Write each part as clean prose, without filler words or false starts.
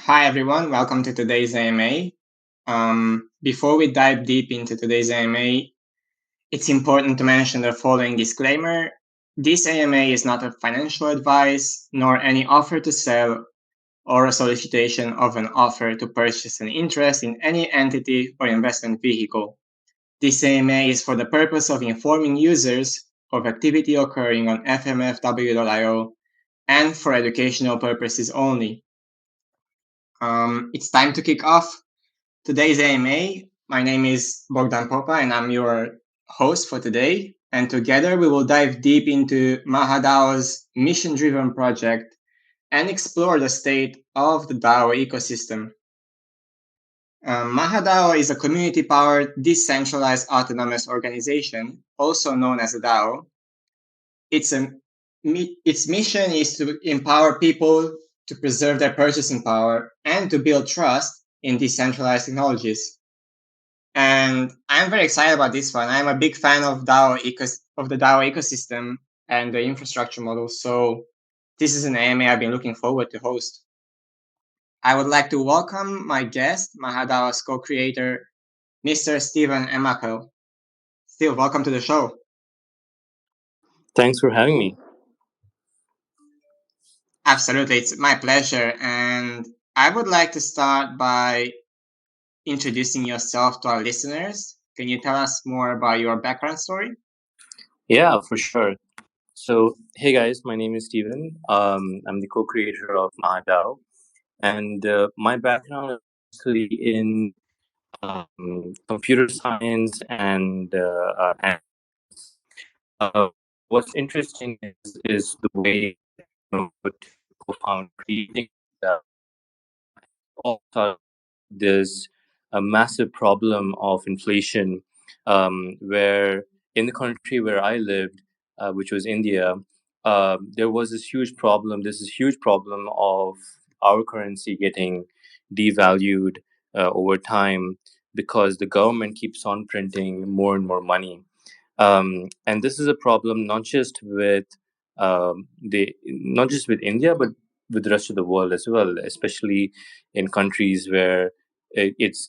Hi, everyone. Welcome to today's AMA. Before we dive deep into today's AMA, it's important to mention the following disclaimer. This AMA is not a financial advice, nor any offer to sell or a solicitation of an offer to purchase an interest in any entity or investment vehicle. This AMA is for the purpose of informing users of activity occurring on fmfw.io and for educational purposes only. It's time to kick off today's AMA. My name is Bogdan Popa and I'm your host for today. And together we will dive deep into MahaDAO's mission-driven project and explore the state of the DAO ecosystem. MahaDAO is a community-powered, decentralized autonomous organization, also known as a DAO. Its mission is to empower people to preserve their purchasing power and to build trust in decentralized technologies. And I'm very excited about this one. I'm a big fan of the DAO ecosystem and the infrastructure model. So this is an AMA I've been looking forward to host. I would like to welcome my guest, MahaDAO's co-creator, Mr. Steven Enamakel. Steve, welcome to the show. Thanks for having me. Absolutely, it's my pleasure. And I would like to start by introducing yourself to our listeners. Can you tell us more about your background story? Yeah, for sure. So, hey guys, my name is Steven. I'm the co-creator of MahaDAO, and my background is mostly in computer science and what's interesting is the way co-found creating that. Also, there's a massive problem of inflation, where in the country where I lived, which was India, there was this huge problem. There's this huge problem of our currency getting devalued over time because the government keeps on printing more and more money. And this is a problem not just with India, but with the rest of the world as well, especially in countries where it's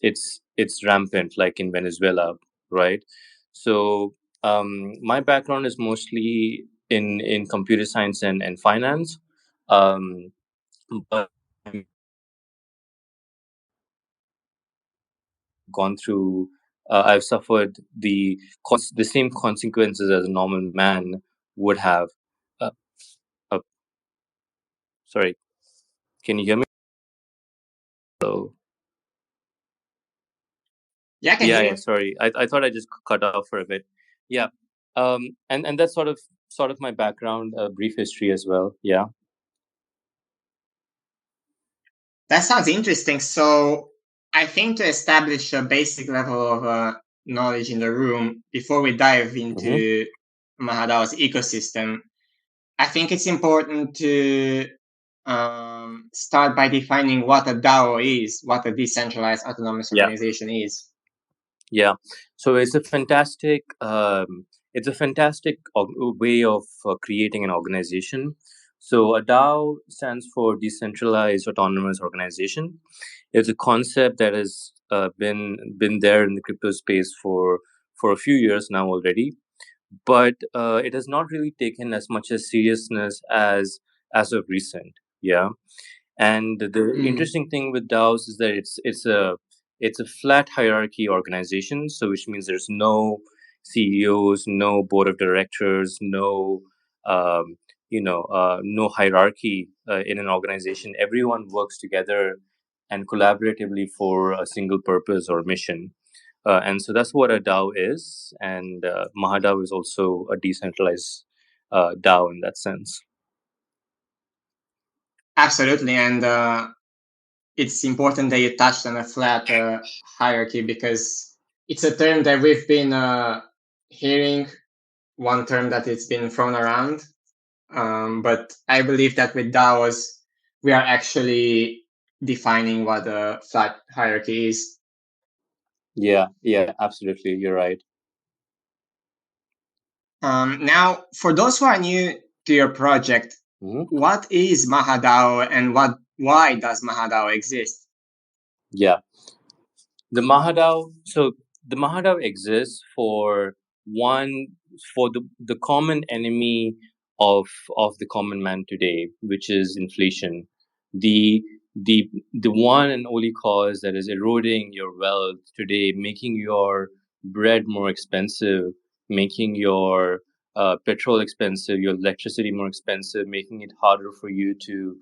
rampant, like in Venezuela, right? So my background is mostly in computer science and finance, but I've gone through. I've suffered the same consequences as a normal man would have. Uh, uh, Sorry, can you hear me? So Yeah, I can hear you. Sorry, I thought I just cut off for a bit. Yeah, and that's sort of my background, brief history as well. Yeah. That sounds interesting. So I think to establish a basic level of knowledge in the room before we dive into MahaDAO's ecosystem, I think it's important to start by defining what a DAO is, what a decentralized autonomous organization is. Yeah, so it's a fantastic way of creating an organization. So a DAO stands for decentralized autonomous organization. It's a concept that has been there in the crypto space for a few years now already, but it has not really taken as much as seriousness as of recent. Yeah, and the interesting thing with DAOs is that it's a flat hierarchy organization. So which means there's no CEOs, no board of directors, no no hierarchy in an organization. Everyone works together and collaboratively for a single purpose or mission. And so that's what a DAO is. And MahaDAO is also a decentralized DAO in that sense. Absolutely. And it's important that you touched on a flat hierarchy because it's a term that we've been hearing, one term that it's been thrown around. But I believe that with DAOs, we are actually defining what a flat hierarchy is. Yeah, absolutely. You're right. Now, for those who are new to your project, what is MahaDAO and what why does MahaDAO exist? Yeah. The MahaDAO, so the MahaDAO exists for one, for the common enemy of of the common man today, which is inflation. The the one and only cause that is eroding your wealth today, making your bread more expensive, making your petrol expensive, your electricity more expensive, making it harder for you to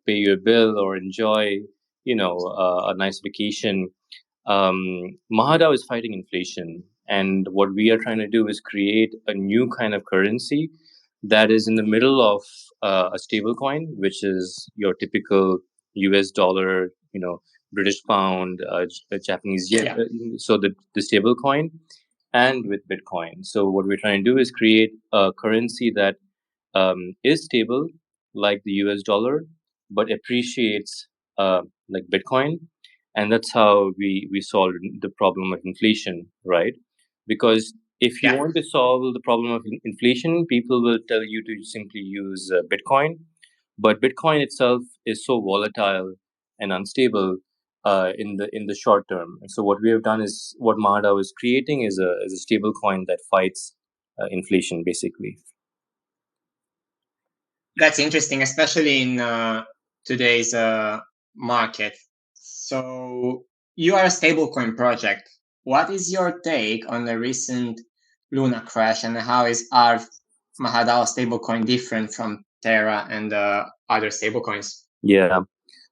pay your bill or enjoy, a nice vacation. MahaDAO is fighting inflation, and what we are trying to do is create a new kind of currency that is in the middle of a stable coin, which is your typical US dollar, British pound, Japanese yen. Yeah. So the stable coin and with Bitcoin. So what we're trying to do is create a currency that is stable like the US dollar, but appreciates like Bitcoin. And that's how we solve the problem of inflation, right? Because if you Yeah. want to solve the problem of inflation, people will tell you to simply use Bitcoin. But Bitcoin itself is so volatile and unstable in the short term. And so what we have done is what MahaDAO is creating is a stable coin that fights inflation, basically. That's interesting, especially in today's market. So you are a stablecoin project. What is your take on the recent Luna crash, and how is ARTH MahaDAO stablecoin different from Terra and other stablecoins? Yeah.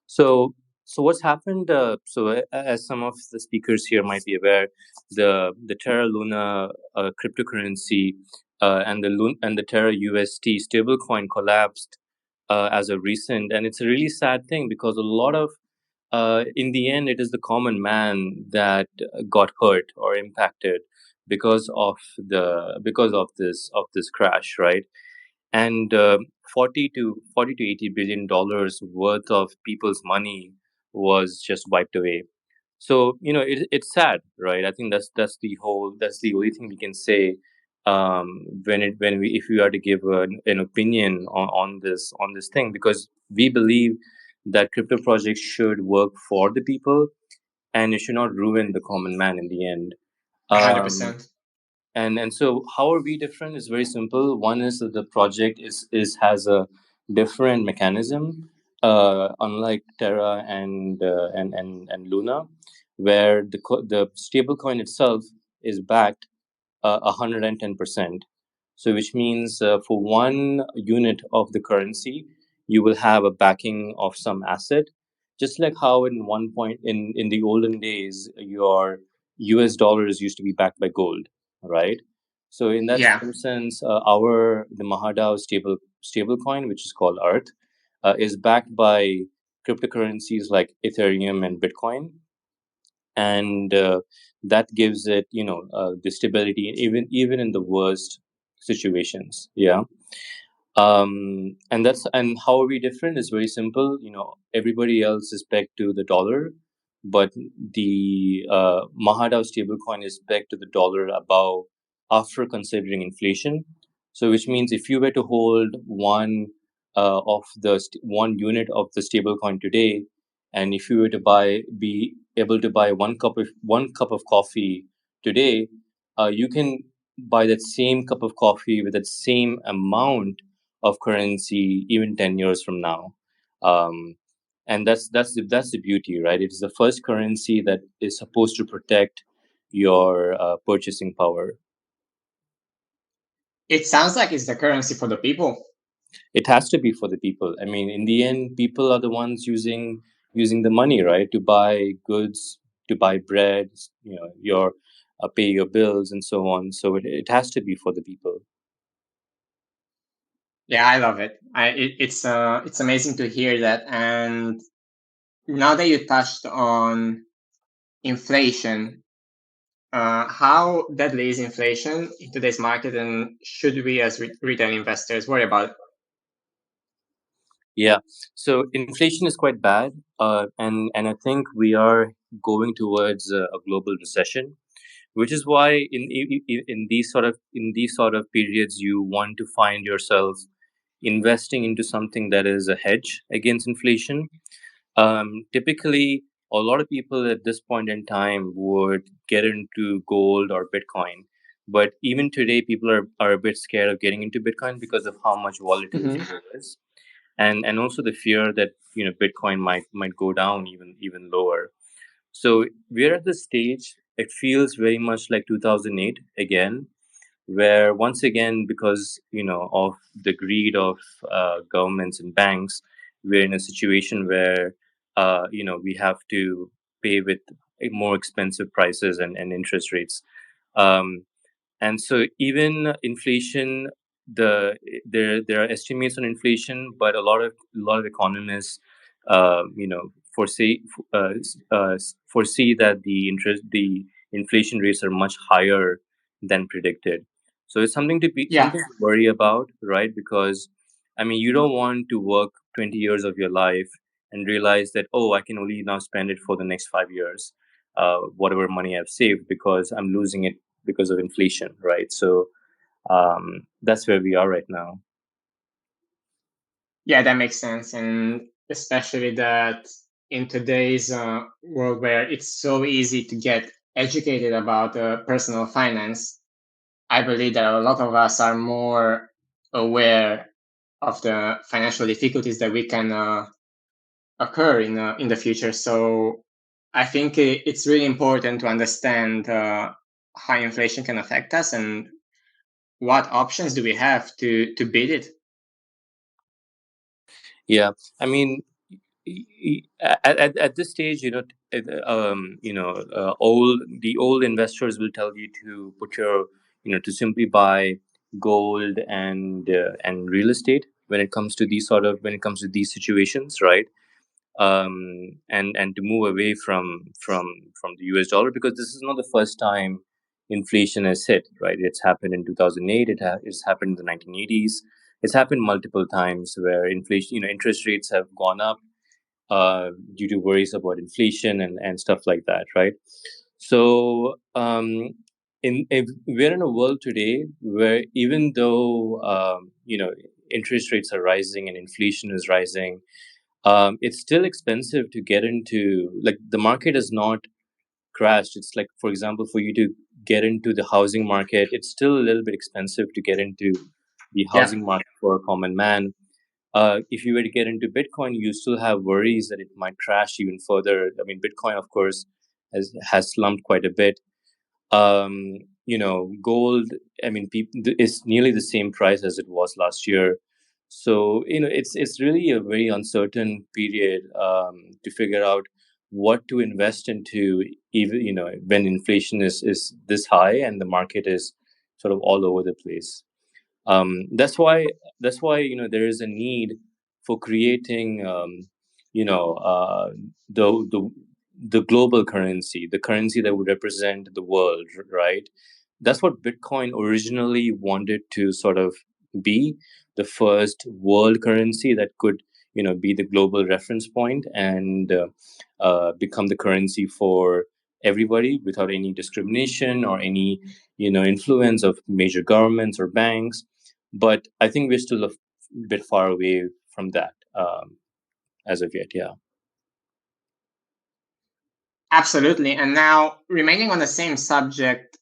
So, what's happened? As some of the speakers here might be aware, the Terra Luna cryptocurrency and the Terra UST stablecoin collapsed as a recent, and it's a really sad thing because a lot of in the end, it is the common man that got hurt or impacted because of this crash, right? And 40 to 80 billion dollars worth of people's money was just wiped away. So it's sad, right? I think that's the only thing we can say when we if we are to give an opinion on this thing, because we believe that crypto projects should work for the people and it should not ruin the common man in the end. um, 100%. and so how are we different is very simple. One is that the project is has a different mechanism, unlike Terra and Luna, where the stable coin itself is backed 110%. So, which means for one unit of the currency, you will have a backing of some asset, just like how in one point in the olden days, your US dollars used to be backed by gold, right? So, in that Yeah. same sense, the MahaDAO stable coin, which is called ARTH, is backed by cryptocurrencies like Ethereum and Bitcoin, and that gives it the stability even in the worst situations. Yeah. And how are we different is very simple. Everybody else is pegged to the dollar, but the MahaDAO stablecoin is pegged to the dollar above after considering inflation. So which means if you were to hold one unit of the stablecoin today, and if you were to be able to buy one cup of coffee today, you can buy that same cup of coffee with that same amount of currency even 10 years from now. um, and that's the beauty, right? It is the first currency that is supposed to protect your purchasing power. It sounds like it's the currency for the people. It has to be for the people. I mean, in the end, people are the ones using the money, right, to buy goods, to buy bread, your pay your bills and so on. So it has to be for the people. Yeah, I love it. It's amazing to hear that. And now that you touched on inflation, how deadly is inflation in today's market, and should we as retail investors worry about it? Yeah. So inflation is quite bad, and I think we are going towards a global recession, which is why in these sort of periods you want to find yourself investing into something that is a hedge against inflation. Typically, a lot of people at this point in time would get into gold or Bitcoin. But even today, people are a bit scared of getting into Bitcoin because of how much volatility Mm-hmm. there is, and also the fear that Bitcoin might go down even lower. So we're at the stage. It feels very much like 2008 again, where once again, because of the greed of governments and banks, we're in a situation where we have to pay with more expensive prices and interest rates. Um, and so even inflation, there are estimates on inflation, but a lot of economists, foresee foresee that the inflation rates are much higher than predicted. So it's Yeah. something to worry about, right? Because I mean, you don't want to work 20 years of your life and realize that, oh, I can only now spend it for the next 5 years, whatever money I've saved, because I'm losing it because of inflation, right? So that's where we are right now. Yeah, that makes sense. And especially that in today's world where it's so easy to get educated about personal finance, I believe that a lot of us are more aware of the financial difficulties that we can occur in the future. So I think it's really important to understand how inflation can affect us and what options do we have to beat it. Yeah, I mean, at this stage, old investors will tell you to put your, to simply buy gold and real estate when it comes to these situations, right? And to move away from the US dollar, because this is not the first time inflation has hit, right? It's happened in 2008. It's happened in the 1980s. It's happened multiple times where inflation, interest rates have gone up due to worries about inflation and stuff like that, right? So we're in a world today where even though interest rates are rising and inflation is rising, it's still expensive to get into. Like, the market has not crashed. It's like, for example, for you to get into the housing market, it's still a little bit expensive to get into the Yeah. housing market for a common man. If you were to get into Bitcoin, you still have worries that it might crash even further. I mean, Bitcoin, of course, has slumped quite a bit. Gold, I mean, is nearly the same price as it was last year. So it's really a very uncertain period to figure out what to invest into, even when inflation is this high and the market is sort of all over the place. That's why there is a need for creating you know uh, the the the global currency, the currency that would represent the world, right? That's what Bitcoin originally wanted to sort of be, the first world currency that could be the global reference point and become the currency for everybody without any discrimination or any influence of major governments or banks. But I think we're still a bit far away from that as of yet. Yeah. Absolutely. And now, remaining on the same subject,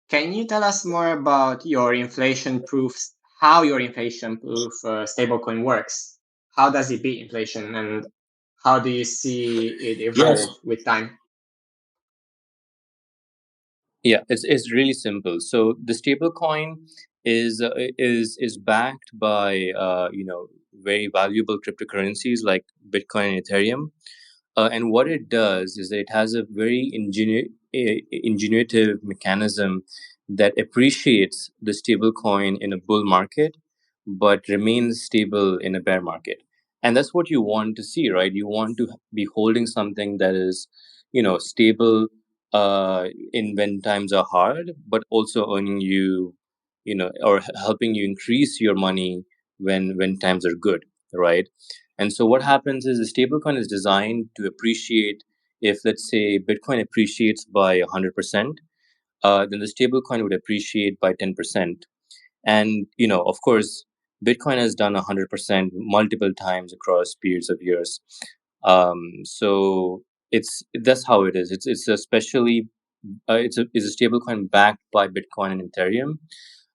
can you tell us more about your inflation proofs, how your inflation proof stablecoin works? How does it beat inflation and how do you see it Yes. evolve with time? Yeah, it's really simple. So the stable coin is backed by very valuable cryptocurrencies like Bitcoin and Ethereum. And what it does is that it has a very ingenuitive mechanism that appreciates the stable coin in a bull market, but remains stable in a bear market. And that's what you want to see, right? You want to be holding something that is, stable in when times are hard, but also earning you, or helping you increase your money when times are good, right? And so what happens is the stablecoin is designed to appreciate. If, let's say, Bitcoin appreciates by 100%, then the stablecoin would appreciate by 10%. And of course, Bitcoin has done 100% multiple times across periods of years. So that's how it is. It's especially it's a stablecoin backed by Bitcoin and Ethereum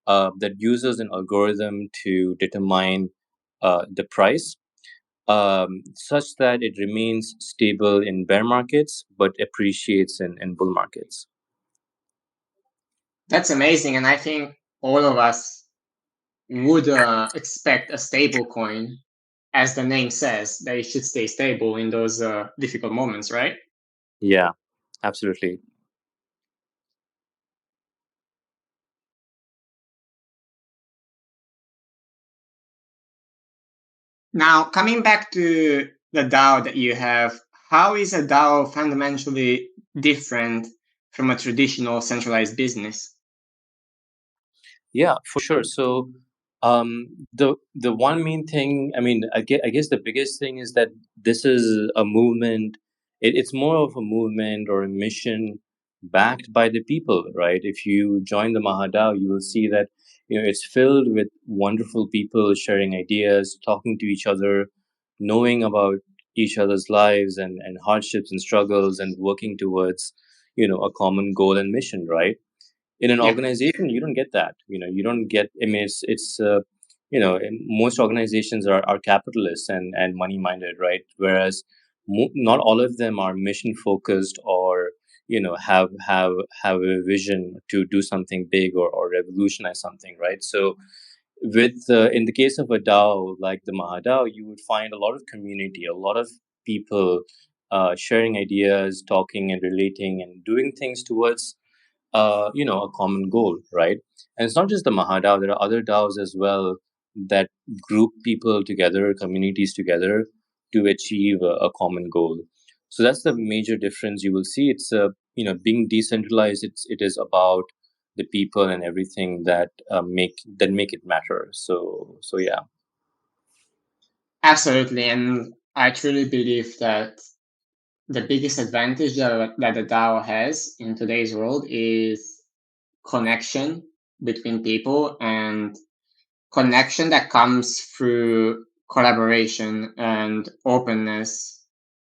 that uses an algorithm to determine the price such that it remains stable in bear markets but appreciates in bull markets. That's amazing, and I think all of us would expect a stable coin, as the name says, that it should stay stable in those difficult moments, right? Yeah, absolutely. Now, coming back to the DAO that you have, how is a DAO fundamentally different from a traditional centralized business? Yeah, for sure. So the one main thing, I mean, I guess the biggest thing is that this is a movement. It's more of a movement or a mission backed by the people, right? If you join the MahaDAO, you will see that it's filled with wonderful people sharing ideas, talking to each other, knowing about each other's lives and hardships and struggles, and working towards a common goal and mission, right? In an Yeah, organization you don't get that. You don't get, I mean, it's most organizations are capitalist and money minded, right? Whereas not all of them are mission focused or have a vision to do something big or revolutionize something, right? So with in the case of a DAO like the MahaDAO, you would find a lot of community, a lot of people sharing ideas, talking and relating and doing things towards a common goal, right? And it's not just the MahaDAO. There are other DAOs as well that group people together, communities together to achieve a common goal. So that's the major difference you will see. It's being decentralized. It is about the people and everything that make it matter. So yeah. absolutely. And I truly believe that the biggest advantage that the DAO has in today's world is connection between people, and connection that comes through collaboration and openness,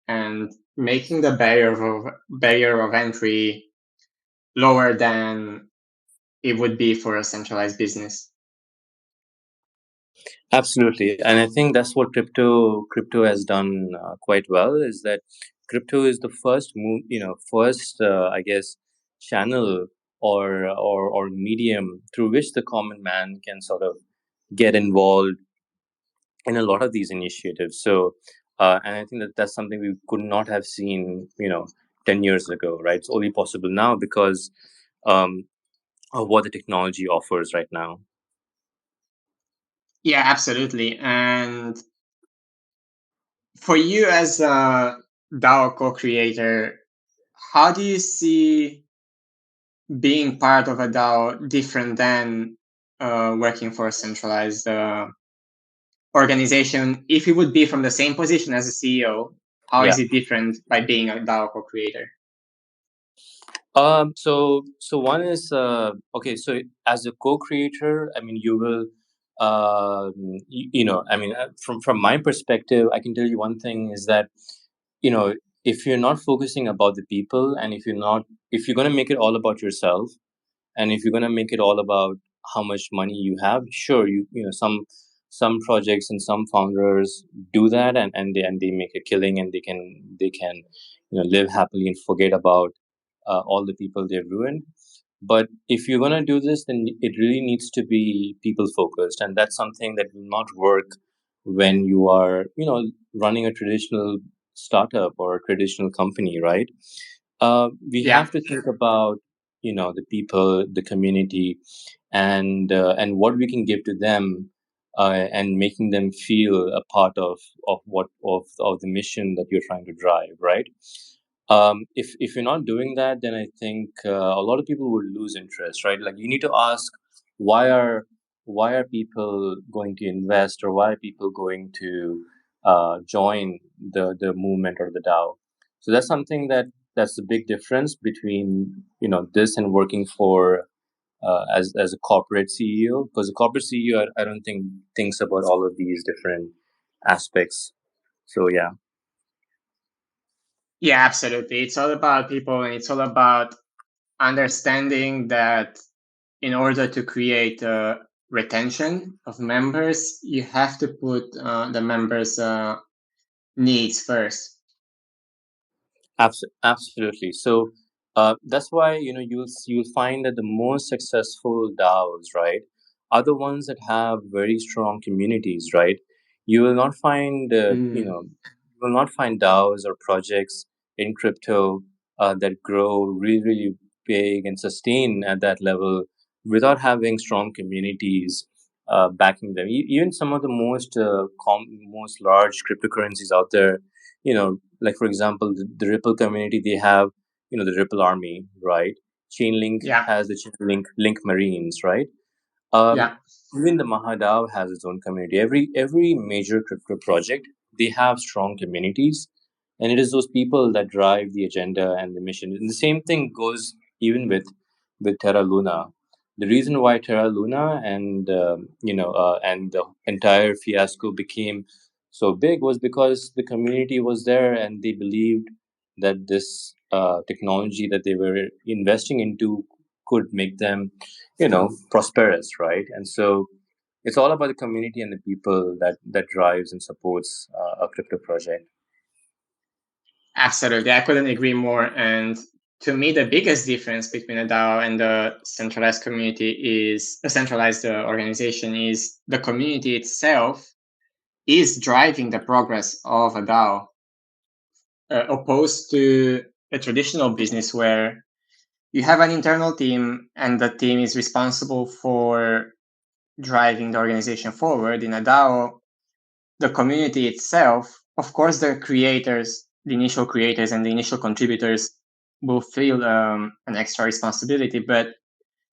and making the barrier of entry lower than it would be for a centralized business. Absolutely, and I think that's what crypto has done quite well. Is that crypto is the first move, first I guess channel or medium through which the common man can sort of get involved in a lot of these initiatives. So, and I think that that's something we could not have seen, 10 years ago, right? It's only possible now because um, of what the technology offers right now. Yeah, absolutely. And for you as a DAO co-creator, how do you see being part of a DAO different than working for a centralized organization? If you would be from the same position as a CEO, how Yeah. is it different by being a DAO co-creator? So one is okay. So as a co-creator, I mean, you will, I mean, from my perspective, I can tell you one thing is that, you know, if you're not focusing about the people, and if you're going to make it all about yourself, and if you're going to make it all about how much money you have, sure, some projects and some founders do that, and they make a killing, and they can live happily and forget about all the people they've ruined. But if you're going to do this, then it really needs to be people focused, and that's something that will not work when you are running a traditional startup or a traditional company, right? We Yeah, have to think about the people, the community, and what we can give to them, and making them feel a part of the mission that you're trying to drive, right? If you're not doing that, then I think a lot of people would lose interest, right? Like, you need to ask, why are why are people going to invest, or why are people going to join the movement or the DAO? So that's something that's the big difference between this and working for as a corporate CEO, because a corporate CEO, I don't think thinks about all of these different aspects. So yeah. Yeah, absolutely. It's all about people, and it's all about understanding that in order to create retention of members, you have to put the members' needs first. Absolutely. So that's why you'll find that the most successful DAOs, right, are the ones that have very strong communities, right? You will not find you will not find DAOs or projects in crypto that grow really really big and sustain at that level without having strong communities backing them. Even some of the most large cryptocurrencies out there, like for example the Ripple community, they have the Ripple army, right? Chainlink Yeah, has the Chainlink Marines, right? um, yeah, Even the MahaDAO has its own community. Every major crypto project, they have strong communities, and it is those people that drive the agenda and the mission. And the same thing goes even with Terra Luna. The reason why Terra Luna and the entire fiasco became so big was because the community was there and they believed that this technology that they were investing into could make them prosperous, right? And so it's all about the community and the people that drives and supports a crypto project. absolutely. I couldn't agree more. And to me, the biggest difference between a DAO and the centralized community is a centralized organization is the community itself is driving the progress of a DAO, opposed to a traditional business where you have an internal team and the team is responsible for driving the organization forward. In a DAO, the community itself, of course, the creators, the initial creators and the initial contributors will feel an extra responsibility. But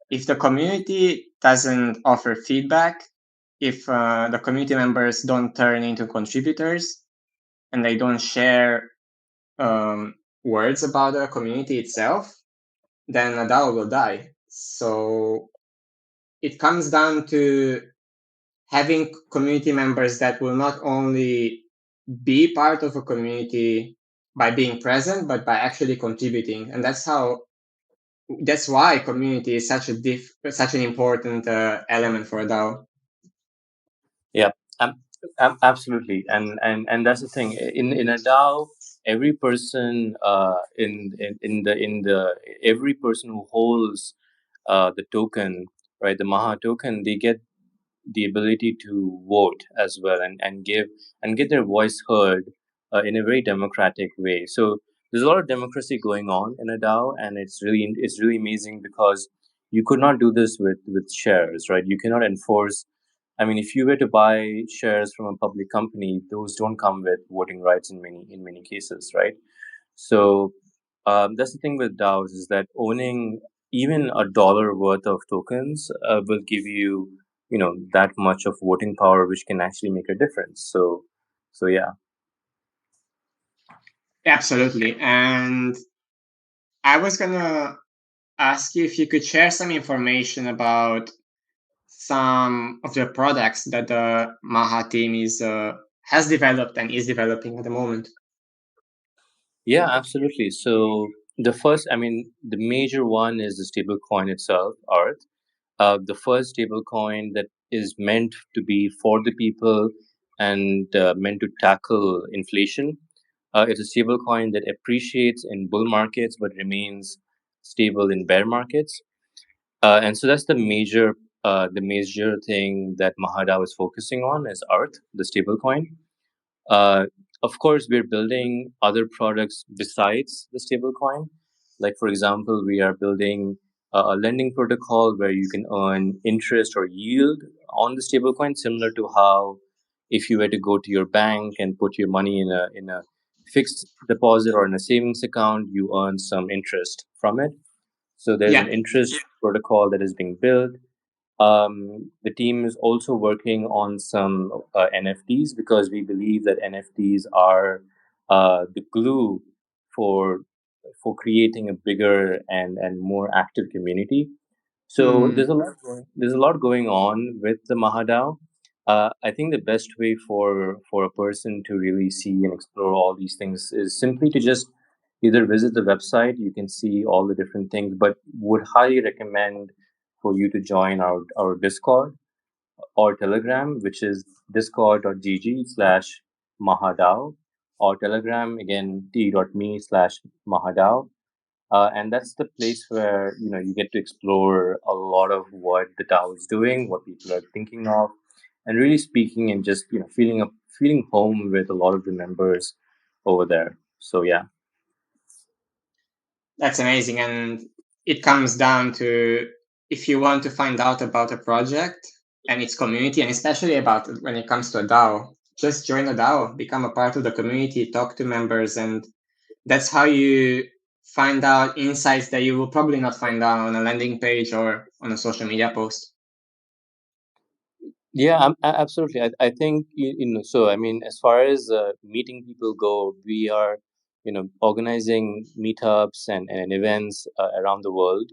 if the community doesn't offer feedback, if the community members don't turn into contributors and they don't share words about the community itself, then a DAO will die. So it comes down to having community members that will not only be part of a community by being present, but by actually contributing. And that's why community is such an important element for a DAO. Yeah, absolutely, and that's the thing. In a DAO, every person in the every person who holds the token, right, the Maha token, they get the ability to vote as well, and get their voice heard in a very democratic way. So there's a lot of democracy going on in a DAO, and it's really amazing because you could not do this with shares, right? You cannot enforce. I mean, if you were to buy shares from a public company, those don't come with voting rights in many cases, right? So that's the thing with DAOs, is that owning even $1 worth of tokens will give you that much of voting power, which can actually make a difference. So yeah. Absolutely. And I was gonna ask you if you could share some information about some of the products that the Maha team is has developed and is developing at the moment. Yeah, absolutely. So the first, I mean, the major one is the stable coin itself, ARTH. The first stablecoin that is meant to be for the people and meant to tackle inflation. It's a stablecoin that appreciates in bull markets but remains stable in bear markets. And so that's the major thing that MahaDAO is focusing on is ARTH, the stablecoin. Uh, of course, we're building other products besides the stablecoin. Like, for example, we are building a lending protocol where you can earn interest or yield on the stablecoin, similar to how if you were to go to your bank and put your money in a fixed deposit or in a savings account, you earn some interest from it. So there's Yeah, an interest protocol that is being built. The team is also working on some NFTs because we believe that NFTs are the glue for creating a bigger and more active community. So there's a lot going on with the MahaDAO. I think the best way for a person to really see and explore all these things is simply to just either visit the website. You can see all the different things, but would highly recommend for you to join our Discord or Telegram, which is discord.gg/MahaDAO, or Telegram again t.me/MahaDAO. And that's the place where you get to explore a lot of what the DAO is doing, what people are thinking of, and really speaking and just feeling home with a lot of the members over there. So yeah. That's amazing. And it comes down to, if you want to find out about a project and its community, and especially about when it comes to a DAO, just join a DAO, become a part of the community, talk to members, and that's how you find out insights that you will probably not find out on a landing page or on a social media post. Yeah, absolutely. I think So I mean, as far as meeting people go, we are organizing meetups and events around the world.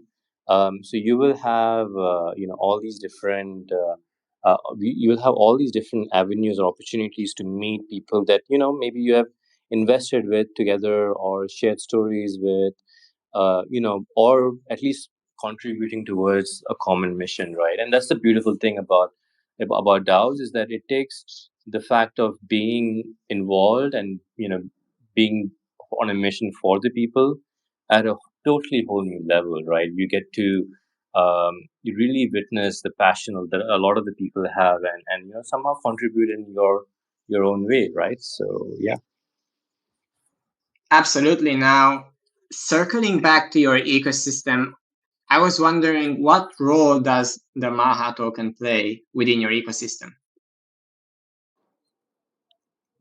So you will have all these different you will have all these different avenues or opportunities to meet people that maybe you have invested with together or shared stories with, or at least contributing towards a common mission, right? And that's the beautiful thing about DAOs, is that it takes the fact of being involved and being on a mission for the people at a totally whole new level, right? You get to you really witness the passion that a lot of the people have, and somehow contribute in your own way, right? So yeah. Absolutely. Now, circling back to your ecosystem, I was wondering, what role does the Maha token play within your ecosystem?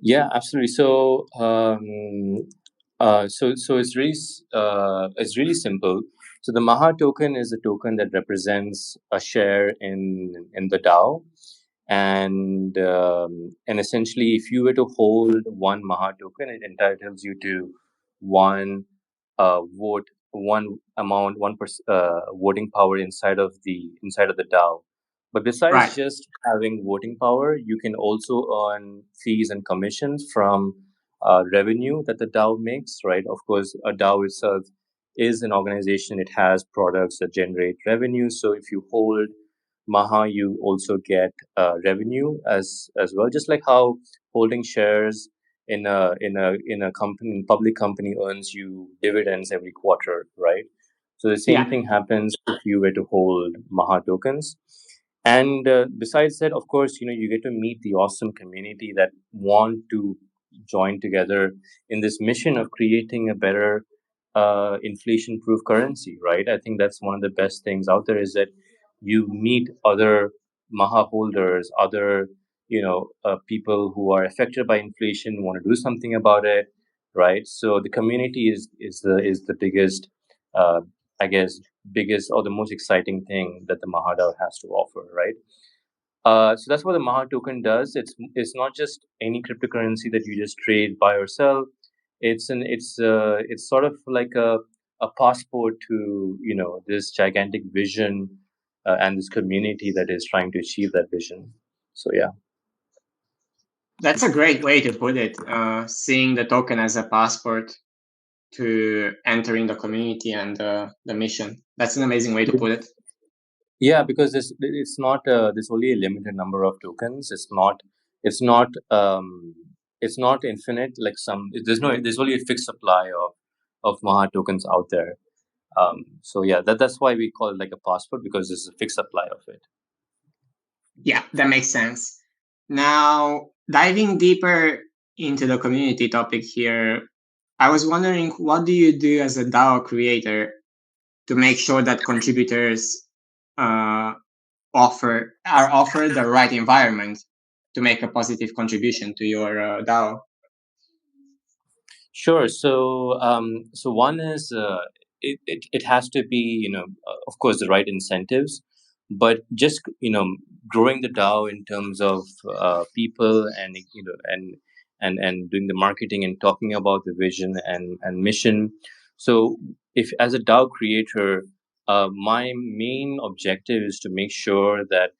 Yeah, absolutely. So it's really simple. So the Maha token is a token that represents a share in the DAO, and essentially, if you were to hold one Maha token, it entitles you to one vote, one amount, voting power inside of the DAO. But besides Right. just having voting power, you can also earn fees and commissions from revenue that the DAO makes, right? Of course, a DAO itself is an organization, it has products that generate revenue. So if you hold Maha, you also get revenue as well, just like how holding shares in a company, in public company, earns you dividends every quarter, right? So the same Yeah. thing happens if you were to hold Maha tokens. And besides that, of course, you get to meet the awesome community that want to join together in this mission of creating a better inflation-proof currency, right? I think that's one of the best things out there, is that you meet other Maha holders, other people who are affected by inflation, want to do something about it, right? So the community is the biggest, uh, I guess, biggest or the most exciting thing that the MahaDAO has to offer, right? So that's what the Maha token does. It's not just any cryptocurrency that you just trade, buy or sell. It's sort of like a passport to this gigantic vision, and this community that is trying to achieve that vision. So yeah. That's a great way to put it, seeing the token as a passport to entering the community and the mission. That's an amazing way to put it. Yeah, because there's only a limited number of tokens. It's not infinite, like there's only a fixed supply of Maha tokens out there. So yeah, that's why we call it like a passport, because there's a fixed supply of it. Yeah, that makes sense. Now, diving deeper into the community topic here, I was wondering, what do you do as a DAO creator to make sure that contributors uh, are offered the right environment to make a positive contribution to your DAO? Sure. So one is, it has to be, of course, the right incentives, but just growing the DAO in terms of people, and and doing the marketing and talking about the vision and mission. So if, as a DAO creator, my main objective is to make sure that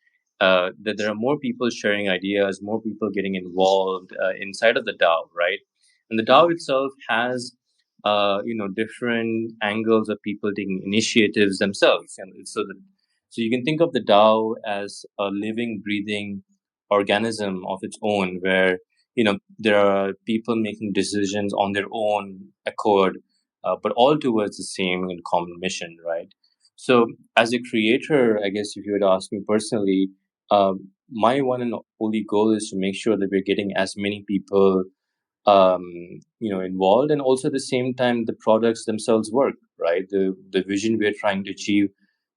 that there are more people sharing ideas, more people getting involved inside of the DAO, right? And the DAO itself has different angles of people taking initiatives themselves, and so you can think of the DAO as a living, breathing organism of its own, where there are people making decisions on their own accord, but all towards the same and common mission, right? So, as a creator, I guess if you would ask me personally, my one and only goal is to make sure that we're getting as many people, um, involved, and also at the same time the products themselves work, right? The vision we're trying to achieve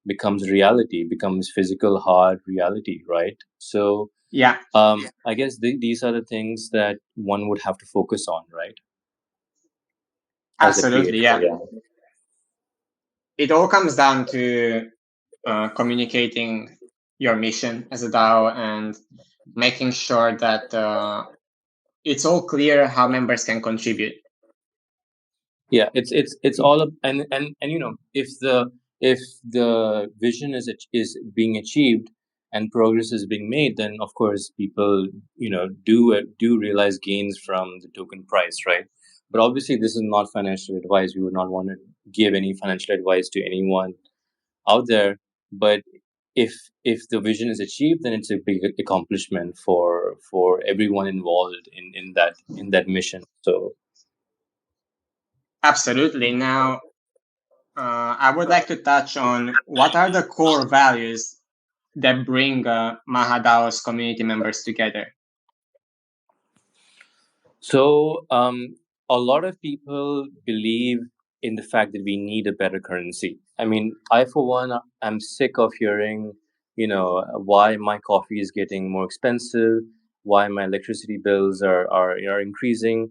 becomes reality, becomes physical, hard reality, right? So, Yeah, I guess these are the things that one would have to focus on, right? As a absolutely. creator, Yeah, yeah. it all comes down to communicating your mission as a DAO and making sure that it's all clear how members can contribute. Yeah, it's all and if the vision is being achieved and progress is being made, then of course people do realize gains from the token price, right? But obviously this is not financial advice. We would not want to give any financial advice to anyone out there. But if if the vision is achieved, then it's a big accomplishment for everyone involved in that mission. So Absolutely. Now, I would like to touch on what are the core values that bring MahaDAO's community members together. So, a lot of people believe in the fact that we need a better currency. I mean, I, for one, am sick of hearing, why my coffee is getting more expensive, why my electricity bills are increasing.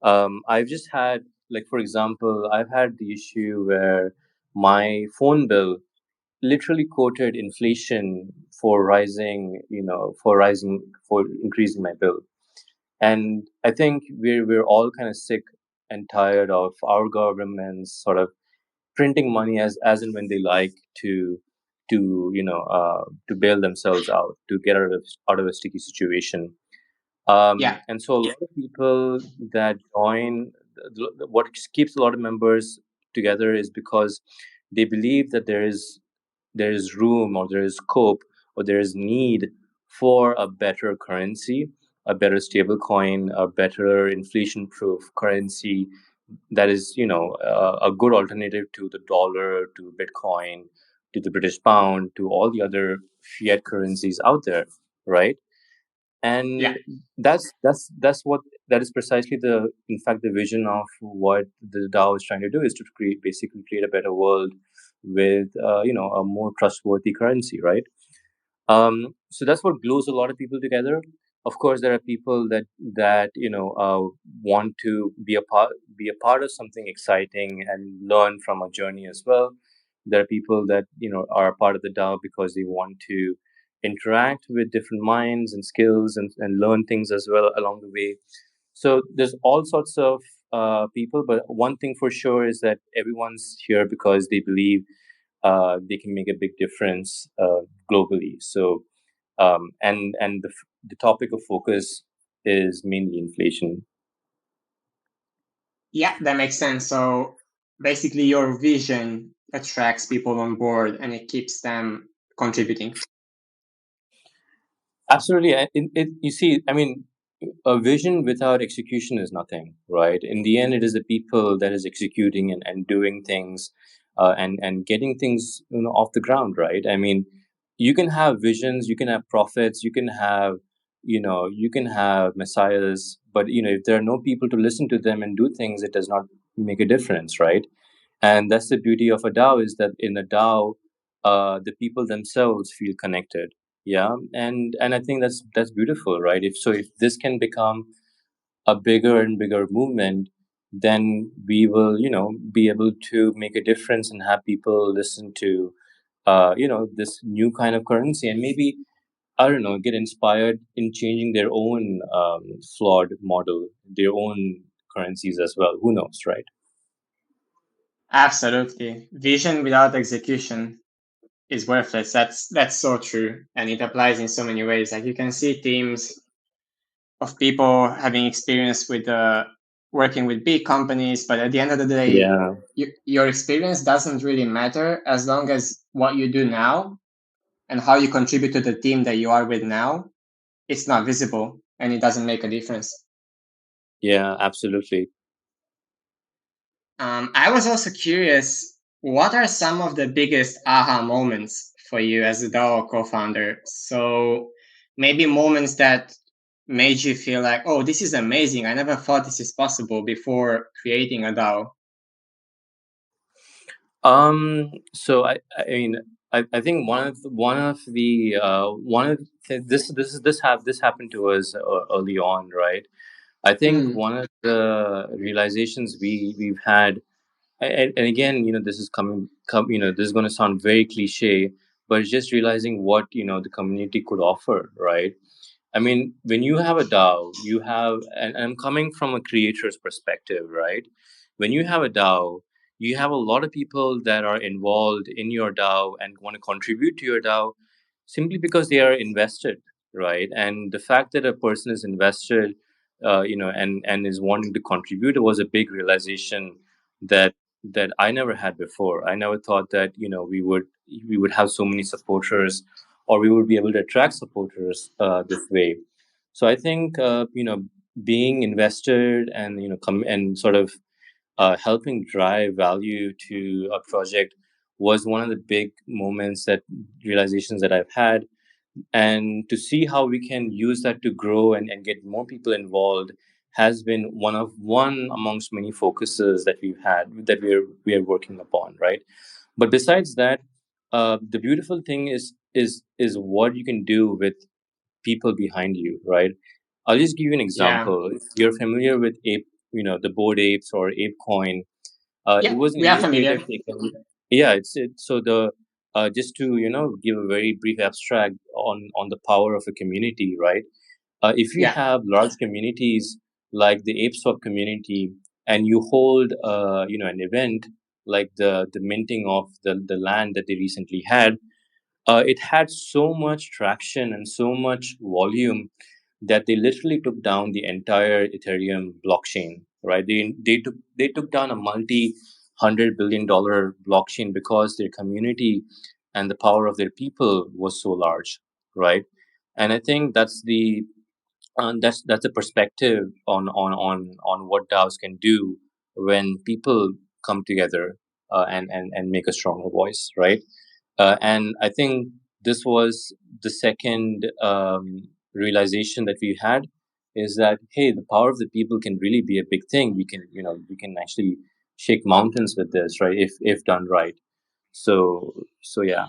I've just had, like, for example, I've had the issue where my phone bill literally quoted inflation for increasing my bill. And I think we're all kind of sick and tired of our governments sort of printing money as and when they like to bail themselves out, to get out of a sticky situation. Yeah, And so a lot of people that join, what keeps a lot of members together is because they believe that there is room, or there is scope, or there is need for a better currency, a better stable coin, a better inflation proof currency that is, a good alternative to the dollar, to Bitcoin, to the British pound, to all the other fiat currencies out there, right? yeah, And that's what that is precisely the in fact the vision of what the DAO is trying to do, is to basically create a better world with a more trustworthy currency, right? So that's what glues a lot of people together. Of course, there are people that want to be a part of something exciting and learn from a journey as well. There are people that are a part of the DAO because they want to interact with different minds and skills, and learn things as well along the way. So there's all sorts of people, but one thing for sure is that everyone's here because they believe they can make a big difference globally. So, the topic of focus is mainly inflation. yeah, that makes sense. So basically, your vision attracts people on board and it keeps them contributing. Absolutely. You see, I mean, a vision without execution is nothing, right? In the end, it is the people that is executing and doing things, and getting things off the ground, right? I mean, you can have visions, you can have prophets, you can have messiahs, but if there are no people to listen to them and do things, it does not make a difference, right? And that's the beauty of a DAO, is that in a DAO, the people themselves feel connected. Yeah, and I think that's beautiful, right? If this can become a bigger and bigger movement, then we will be able to make a difference and have people listen to this new kind of currency, and maybe, I don't know, get inspired in changing their own flawed model, their own currencies as well. Who knows, right? Absolutely. Vision without execution is worthless. That's so true. And it applies in so many ways. Like you can see teams of people having experience with working with big companies, but at the end of the day, Yeah. your experience doesn't really matter as long as what you do now and how you contribute to the team that you are with now, it's not visible and it doesn't make a difference. Yeah, absolutely. I was also curious, what are some of the biggest aha moments for you as a DAO co-founder? So maybe moments that made you feel like, oh, this is amazing. I never thought this is possible before creating a DAO. So I mean, I think this happened to us early on, right? I think Mm, one of the realizations we've had, and again, this is this is going to sound very cliche, but it's just realizing what the community could offer, right? I mean, when you have a DAO, you have, and I'm coming from a creator's perspective, right? When you have a DAO, you have a lot of people that are involved in your DAO and want to contribute to your DAO simply because they are invested, right? And the fact that a person is invested, and is wanting to contribute was a big realization that I never had before. I never thought that we would have so many supporters, or we would be able to attract supporters this way. So I think being invested and come and sort of helping drive value to a project was one of the big moments, that realizations that I've had, and to see how we can use that to grow and get more people involved has been one amongst many focuses that we've had, that we are working upon, right? But besides that, the beautiful thing is what you can do with people behind you, right? I'll just give you an yeah. example. If you're familiar with Ape, the Bored Apes or ApeCoin, it Yeah, was an we are initiative familiar. taken. Yeah, so the just to give a very brief abstract on the power of a community, right? If you Yeah. have large communities like the ApeSwap community, and you hold an event like the minting of the land that they recently had, it had so much traction and so much volume that they literally took down the entire Ethereum blockchain. Right? They took down a multi-$100 billion blockchain because their community and the power of their people was so large. Right? And I think that's a perspective on what DAOs can do when people come together, and make a stronger voice, right? And I think this was the second realization that we had, is that, hey, the power of the people can really be a big thing. We can actually shake mountains with this, right? If done right. So yeah.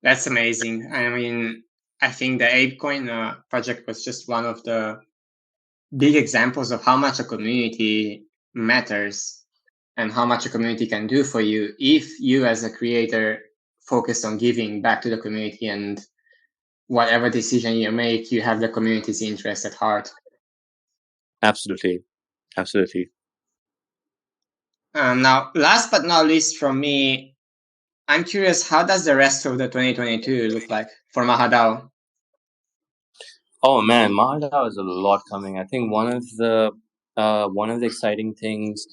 That's amazing. I mean, I think the ApeCoin project was just one of the big examples of how much a community matters and how much a community can do for you if you as a creator focus on giving back to the community, and whatever decision you make, you have the community's interest at heart. Absolutely. Absolutely. Now, last but not least from me, I'm curious, how does the rest of the 2022 look like for MahaDAO? Oh man, MahaDAO is a lot coming. I think one of the exciting things,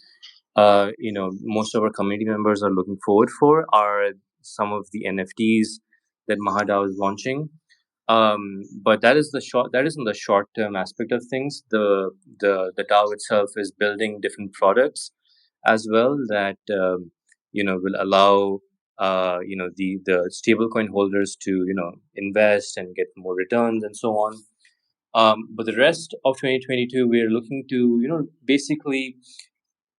most of our community members are looking forward for are some of the NFTs that MahaDAO is launching. But that is in the short term aspect of things. The DAO itself is building different products as well that will allow the stablecoin holders to invest and get more returns and so on. But the rest of 2022, we're looking to, basically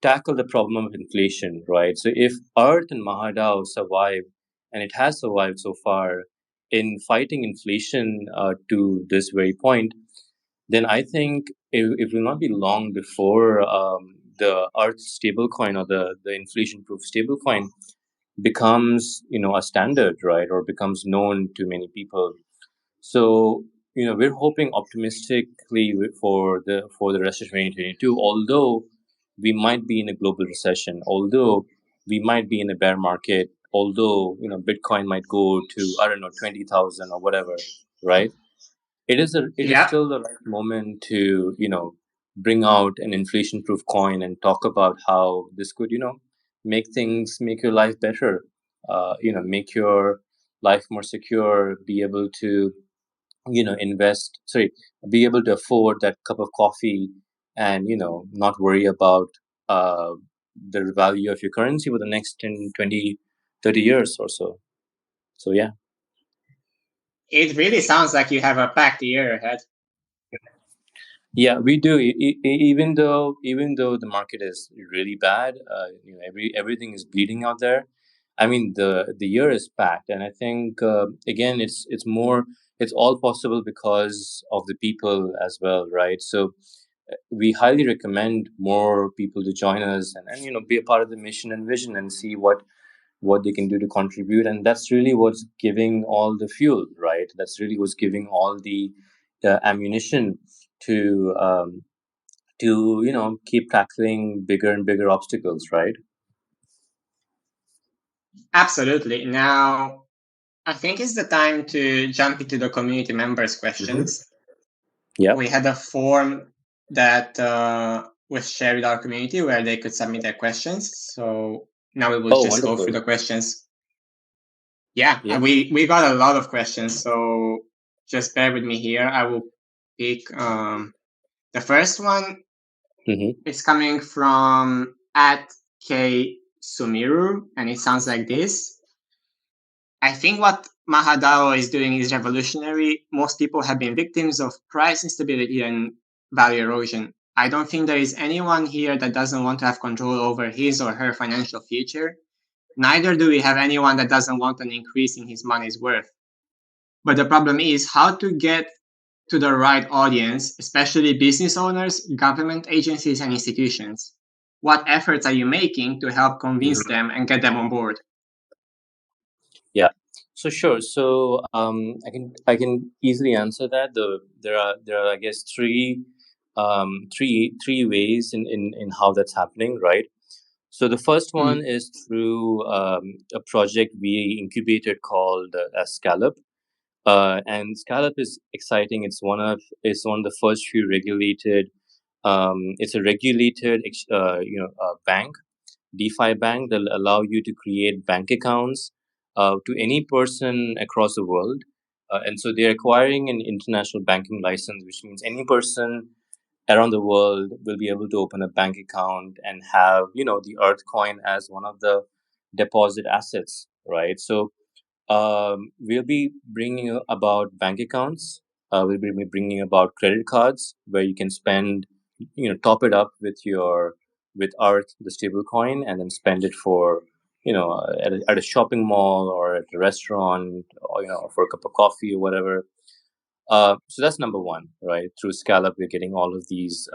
tackle the problem of inflation, right? So if ARTH and MahaDAO survive, and it has survived so far in fighting inflation to this very point, then I think it will not be long before the ARTH stablecoin, or the inflation-proof stablecoin, becomes a standard, right, or becomes known to many people. So we're hoping optimistically for the rest of 2022. Although we might be in a global recession, although we might be in a bear market, although Bitcoin might go to, I don't know, 20,000 or whatever, right? It is Yeah, still the right moment to bring out an inflation proof coin and talk about how this could make your life better, make your life more secure, be able to invest, sorry, be able to afford that cup of coffee, and not worry about uh, the value of your currency for the next 10, 20, 30 years or so. So yeah. it really sounds like you have a packed year ahead. Yeah, we do. Even though the market is really bad, everything is bleeding out there. I mean, the year is packed, and I think again, it's all possible because of the people as well, right? So we highly recommend more people to join us, and be a part of the mission and vision, and see what they can do to contribute. And that's really what's giving all the fuel, right? That's really what's giving all the ammunition to keep tackling bigger and bigger obstacles, right? Absolutely. Now, I think it's the time to jump into the community members' questions. Yeah. We had a form that was shared with our community where they could submit their questions. So now we will Oh, just go wonderful. through the questions. Yeah, Yeah. we got a lot of questions, so just bear with me here. I will pick the first one. It's coming from at K Sumiru, and it sounds like this. I think what MahaDAO is doing is revolutionary. Most people have been victims of price instability and value erosion. I don't think there is anyone here that doesn't want to have control over his or her financial future. Neither do we have anyone that doesn't want an increase in his money's worth. But the problem is how to get to the right audience, especially business owners, government agencies, and institutions. What efforts are you making to help convince them and get them on board? Yeah. So sure. So I can easily answer that. There are I guess three ways in how that's happening, right? So the first one is through a project we incubated called Scallop. And Scallop is exciting. It's one of the first few regulated. It's a regulated bank, DeFi bank, that will allow you to create bank accounts to any person across the world. And so they're acquiring an international banking license, which means any person around the world will be able to open a bank account and have the Earth coin as one of the deposit assets, right? So we'll be bringing about bank accounts. We'll be bringing about credit cards where you can spend, top it up with ARTH, the stable coin, and then spend it for, at a shopping mall or at a restaurant, or for a cup of coffee or whatever. So that's number one, right? Through Scallop, we're getting all of these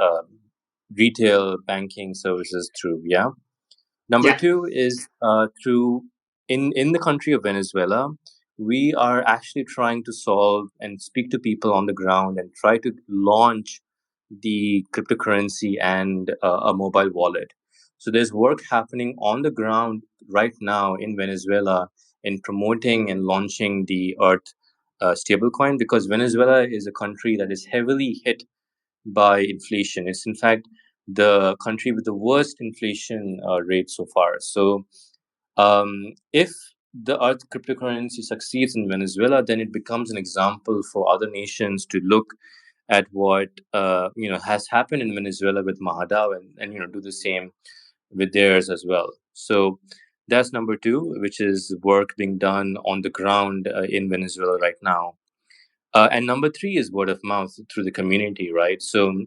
retail banking services through. Yeah. Number Yeah. two is through in the country of Venezuela, we are actually trying to solve and speak to people on the ground and try to launch the cryptocurrency and a mobile wallet. So there's work happening on the ground right now in Venezuela in promoting and launching the Earth stablecoin, because Venezuela is a country that is heavily hit by inflation. It's in fact the country with the worst inflation rate so far. So, if the Earth cryptocurrency succeeds in Venezuela, then it becomes an example for other nations to look at what has happened in Venezuela with MahaDAO, and do the same with theirs as well. So that's number two, which is work being done on the ground in Venezuela right now. And number three is word of mouth through the community, right? So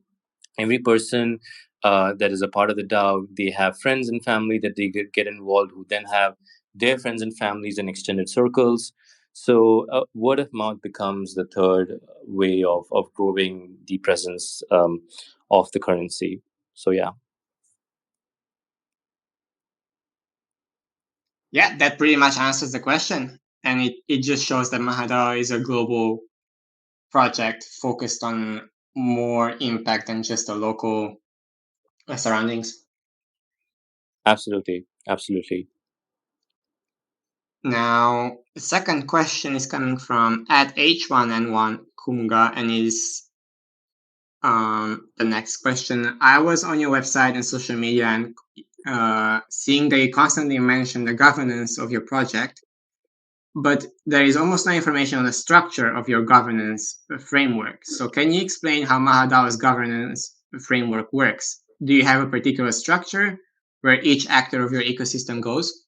every person that is a part of the DAO, they have friends and family that they get involved, who then have their friends and families and extended circles. So word of mouth becomes the third way of growing the presence of the currency. So yeah. Yeah, that pretty much answers the question. And it just shows that MahaDAO is a global project focused on more impact than just the local surroundings. Absolutely. Now, the second question is coming from at H1N1 Kunga and is the next question. I was on your website and social media and seeing that you constantly mention the governance of your project, but there is almost no information on the structure of your governance framework. So can you explain how MahaDAO's governance framework works? Do you have a particular structure where each actor of your ecosystem goes?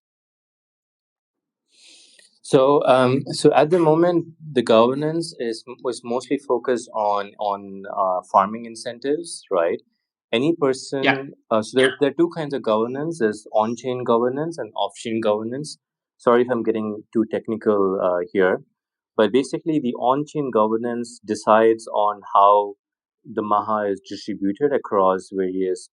So, so at the moment, the governance was mostly focused on farming incentives, right? Any person. Yeah. So there are two kinds of governance: there's on-chain governance and off-chain governance. Sorry if I'm getting too technical here, but basically, the on-chain governance decides on how the Maha is distributed across various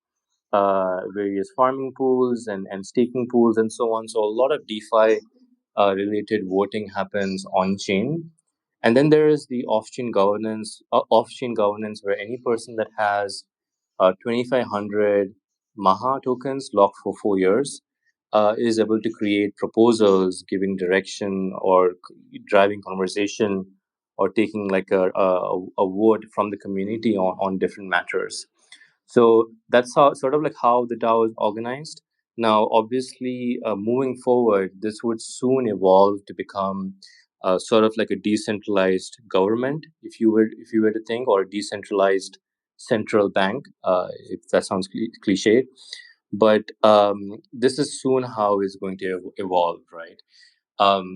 farming pools and staking pools and so on. So a lot of DeFi related voting happens on chain. And then there is the off chain governance where any person that has 2,500 Maha tokens locked for 4 years is able to create proposals, giving direction or driving conversation or taking like a vote from the community on different matters. So that's how sort of like how the DAO is organized. Now, obviously, moving forward, this would soon evolve to become sort of like a decentralized government, if you were to think, or a decentralized central bank, if that sounds cliche. But this is soon how it's going to evolve, right?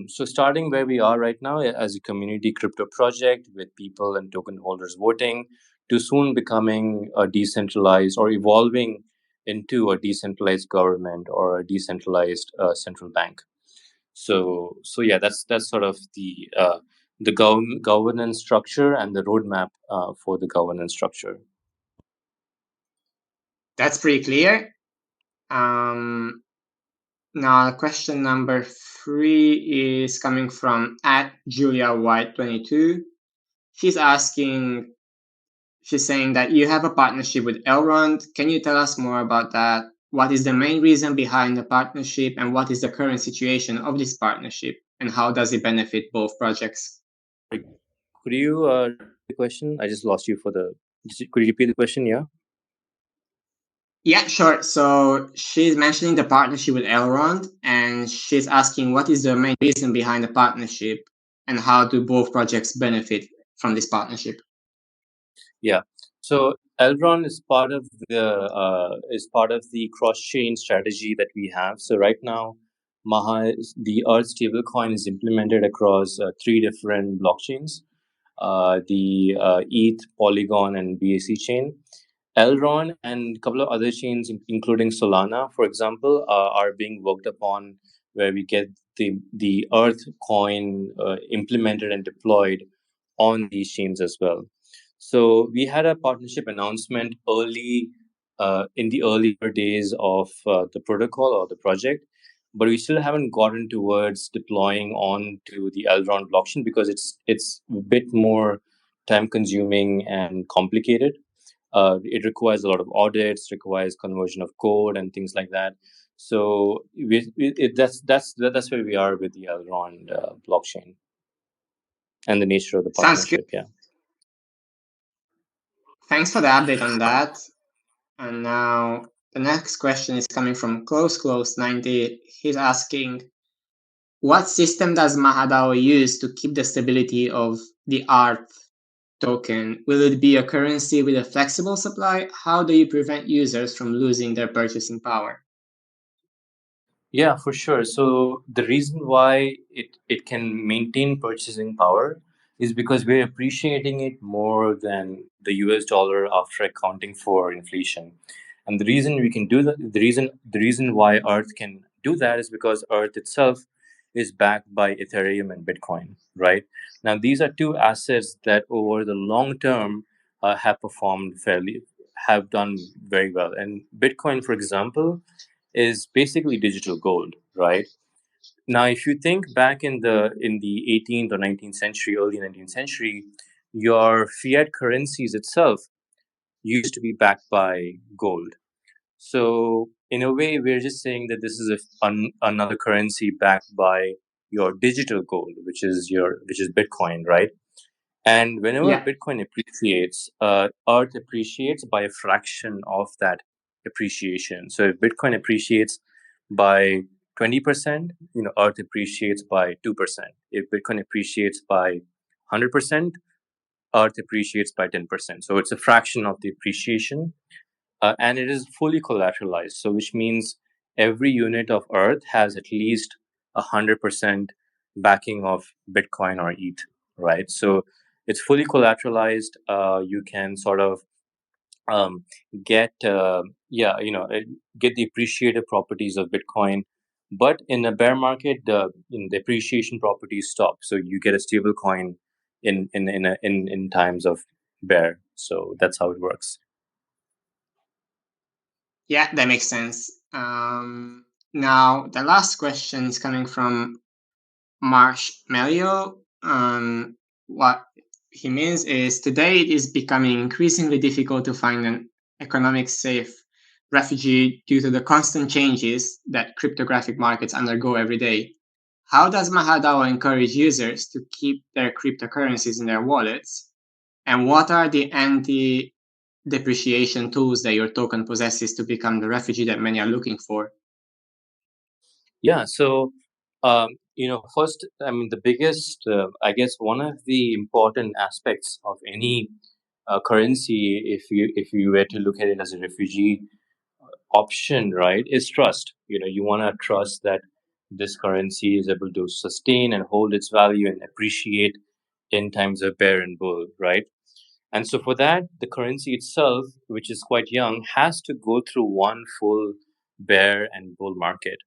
So starting where we are right now as a community crypto project with people and token holders voting, to soon becoming a decentralized or evolving into a decentralized government or a decentralized central bank. So yeah, that's sort of the governance structure and the roadmap for the governance structure. That's pretty clear. Now, question number 3 is coming from at Julia White 22. She's saying that you have a partnership with Elrond. Can you tell us more about that? What is the main reason behind the partnership, and what is the current situation of this partnership, and how does it benefit both projects? Could you repeat the question? I just lost you for the. Could you repeat the question? Yeah. Yeah, sure. So she's mentioning the partnership with Elrond, and she's asking what is the main reason behind the partnership, and how do both projects benefit from this partnership? Yeah. So Elrond is part of the cross-chain strategy that we have. So right now, the ARTH stablecoin is implemented across 3 different blockchains: the ETH, Polygon, and BAC chain. Elrond and a couple of other chains, including Solana, for example, are being worked upon, where we get the ARTH coin implemented and deployed on these chains as well. So we had a partnership announcement in the earlier days of the protocol or the project, but we still haven't gotten towards deploying onto the Elrond blockchain because it's a bit more time consuming and complicated. It requires a lot of audits, requires conversion of code and things like that. So that's where we are with the Elrond blockchain and the nature of the Sounds good. partnership. Yeah. Thanks for the update on that. And now the next question is coming from Close90. He's asking, what system does MahaDAO use to keep the stability of the ARTH token? Will it be a currency with a flexible supply? How do you prevent users from losing their purchasing power? Yeah, for sure. So the reason why it can maintain purchasing power is because we're appreciating it more than the US dollar after accounting for inflation. And the reason we can do that, the reason why ARTH can do that is because ARTH itself is backed by Ethereum and Bitcoin, right? Now these are two assets that over the long term have done very well. And Bitcoin, for example, is basically digital gold, right? Now, if you think back in the 18th or 19th century, early 19th century, your fiat currencies itself used to be backed by gold. So in a way, we're just saying that this is another currency backed by your digital gold, which is Bitcoin, right? And whenever Yeah. Bitcoin appreciates, Earth appreciates by a fraction of that appreciation. So if Bitcoin appreciates by 20%, Earth appreciates by 2%. If Bitcoin appreciates by 100%, Earth appreciates by 10%. So it's a fraction of the appreciation, and it is fully collateralized. So which means every unit of Earth has at least 100% backing of Bitcoin or ETH, right? So it's fully collateralized. You can sort of um, get get the appreciative properties of Bitcoin, but in a bear market, the appreciation properties stop. So you get a stable coin in times of bear. So that's how it works. Yeah, that makes sense. Now, the last question is coming from Marshmallow. What he means is today it is becoming increasingly difficult to find an economic safe refugee due to the constant changes that cryptographic markets undergo every day. How does MahaDAO encourage users to keep their cryptocurrencies in their wallets? And what are the anti-depreciation tools that your token possesses to become the refugee that many are looking for? Yeah. So, first, I mean, the biggest, I guess, one of the important aspects of any currency, if you were to look at it as a refugee option, right, is trust. You want to trust that this currency is able to sustain and hold its value and appreciate in times of bear and bull, right? And so for that, the currency itself, which is quite young, has to go through one full bear and bull market.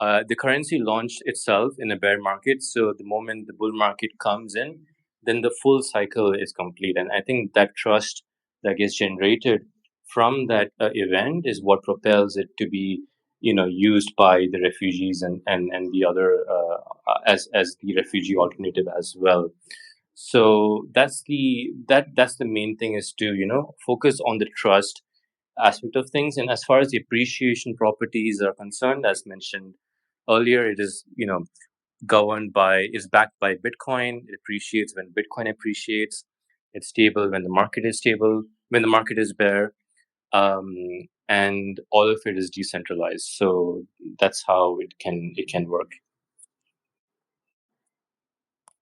The currency launched itself in a bear market, so the moment the bull market comes in, then the full cycle is complete. And I think that trust that gets generated from that event is what propels it to be, used by the refugees and the other as the refugee alternative as well. So that's the main thing, is to focus on the trust aspect of things. And as far as the appreciation properties are concerned, as mentioned earlier, it is is backed by Bitcoin. It appreciates when Bitcoin appreciates. It's stable when the market is stable. When the market is bear, um, and all of it is decentralized. So that's how it can work.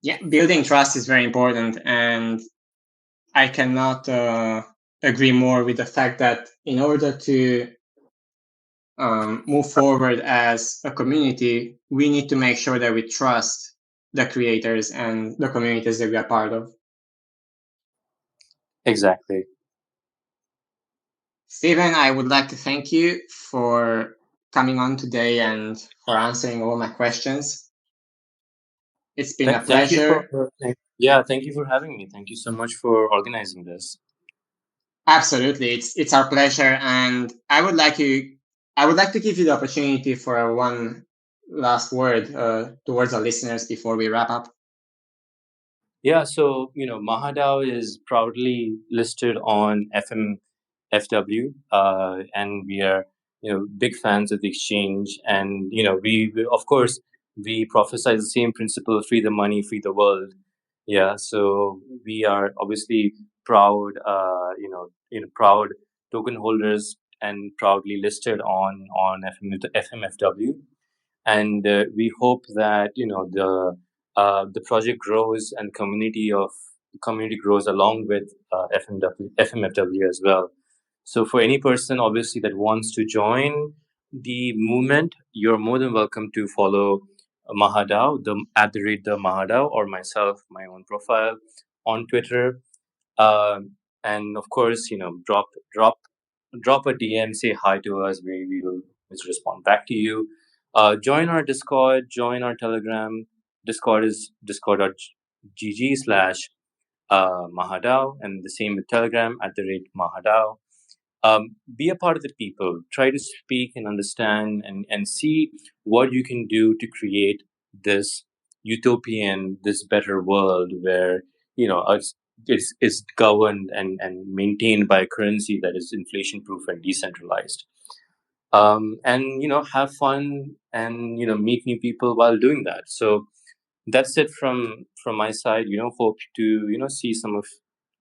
Yeah, building trust is very important, and I cannot agree more with the fact that in order to move forward as a community, we need to make sure that we trust the creators and the communities that we are part of. Exactly. Steven, I would like to thank you for coming on today and for answering all my questions. It's been a Thank you pleasure. thank you for having me. Thank you so much for organizing this. Absolutely, it's our pleasure, and I would like to give you the opportunity for one last word towards our listeners before we wrap up. Yeah, so MahaDAO is proudly listed on FMFW, and we are big fans of the exchange, and we of course we prophesize the same principle: free the money, free the world. Yeah, so we are obviously proud, proud token holders and proudly listed on FMFW, and we hope that the project grows and community grows along with FMFW as well. So for any person obviously that wants to join the movement, you're more than welcome to follow MahaDAO, the MahaDAO, or myself, my own profile on Twitter. And of course, drop a DM, say hi to us. We will always respond back to you. Join our Discord, join our Telegram. Discord is discord.gg/, MahaDAO, and the same with Telegram @MahaDAO. Be a part of the people. Try to speak and understand and see what you can do to create this utopian, this better world where it's governed and maintained by a currency that is inflation proof and decentralized. and have fun and meet new people while doing that. So that's it from my side. Hope to see some of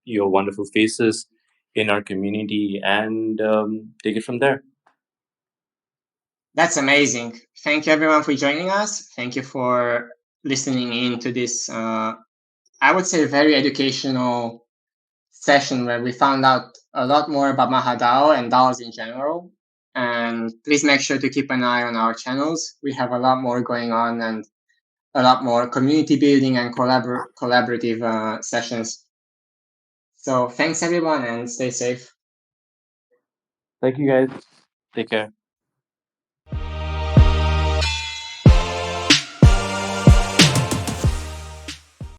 your wonderful faces in our community and take it from there. That's amazing. Thank you everyone for joining us. Thank you for listening in to this, I would say, very educational session where we found out a lot more about MahaDAO and DAOs in general. And please make sure to keep an eye on our channels. We have a lot more going on and a lot more community building and collaborative sessions. So thanks everyone and stay safe. Thank you guys. Take care.